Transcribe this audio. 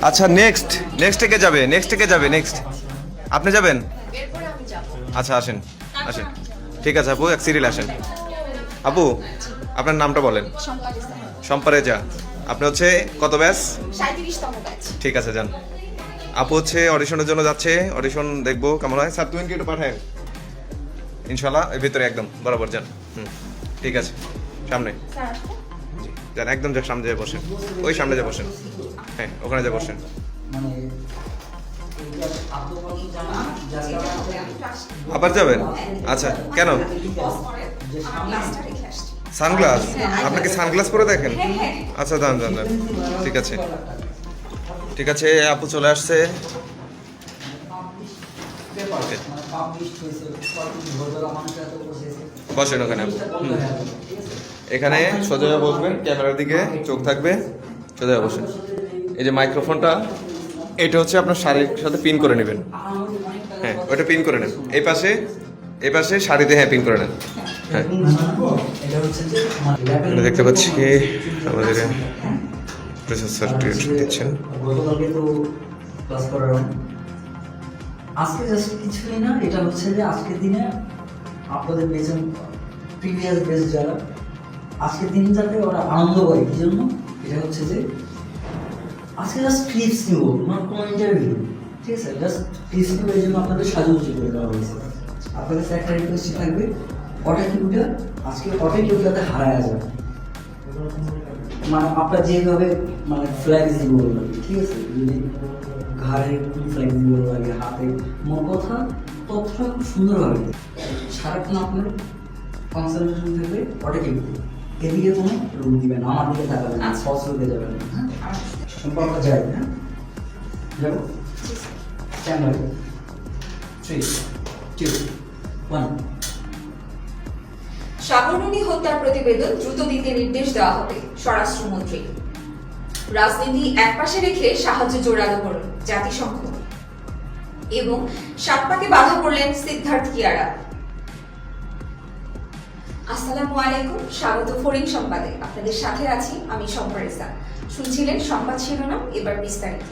আচ্ছা নেক্সট কে যাবে নেক্সট আপনি যাবেন? আচ্ছা আসেন আসেন, ঠিক আছে আপু, এক সিরিয়াল আসেন। আপু আপনার নামটা বলেন। সম্পারেজা। আপনি হচ্ছে কত ব্যাচ? 37তম ব্যাচ। ঠিক আছে যান। আপু হচ্ছে অডিশনের জন্য যাচ্ছে, অডিশন দেখবো কেমন হয়। স্যার তুমি কি একটু পাঠায় ইনশাল্লাহ, এর ভিতরে একদম বরাবর যান। ঠিক আছে, সামনে যান, একদম যা সামনে যা বসেন, ওই সামনে যা বসেন, হ্যাঁ ওখানে যা বসেন। আবার যাবেন? আচ্ছা কেন? সানগ্লাস? আপনাকে সানগ্লাস পরে দেখেন? আচ্ছা যান যান যান, ঠিক আছে ঠিক আছে। আপু চলে আসছে। বসেন ওখানে আপু। এখানে সোজা হয়ে বসবেন, ক্যামেরার দিকে চোখ থাকবে, সোজা হয়ে বসেন। এই যে মাইক্রোফোনটা, এটা হচ্ছে আপনার শাড়ির সাথে পিন করে নেবেন। হ্যাঁ ওটা পিন করে নেন। এই পাশে শাড়িতে হ্যাঁ পিন করে নেন। হ্যাঁ দেখতে পাচ্ছি আমাদের প্রসেসর দিচ্ছেন। আজকে জাস্ট কিছুই না, এটা হচ্ছে যে আজকের দিনে আপনাদের বেজন প্রিভিয়াস বেস যারা আজকের দিন যাতে ওরা আনন্দ করে, কি জন্য এটা হচ্ছে যে আজকে জাস্ট ক্লিপস নিব, নট কোনো ইন্টারভিউ, ঠিক আছে? জাস্ট ক্লিপস নিব, এই জন্য আপনাদের সাজুগুজু করে দেওয়া হয়েছে। আপনাদের কাছে একটা রিকোয়েস্ট থাকবে, ওটা কিউটা আজকে ওটা কেউ যাতে হারায় যায়, মানে আপনার যেভাবে মানে ফ্লেক্সিবল লাগে, ঠিক আছে? যদি ঘাড়ে ফ্লেক্সিবল লাগে, হাতে, মোট কথা তথ্যটা খুব সুন্দরভাবে সারাক্ষণ আপনার কনসেন্ট্রেশন থাকবে ওটা কিন্তু এদিকে কোনো রুম দিবেন না, আমার দিকে তাকাবেন না, সস রুমে যাবেন না। হ্যাঁ সম্পর্ক যাই, হ্যাঁ যাবো। ক্যামেরা 3 2 1। সাগররুনি হত্যার প্রতিবেদন দ্রুত দিতে নির্দেশ দেওয়া হবে স্বরাষ্ট্রমন্ত্রী। রাজনীতি একপাশে রেখে সাহায্য জোরালো করুন জাতিসংঘ। এবং সাতপাকে বাধা করলেন সিদ্ধার্থ কিয়ারা। আসসালামু আলাইকুম, স্বাগত ফরিং সংবাদে। আপনাদের সাথে আছি আমি সম্পারেজা। শুনছিলেন সংবাদ শিরোনাম, এবার বিস্তারিত।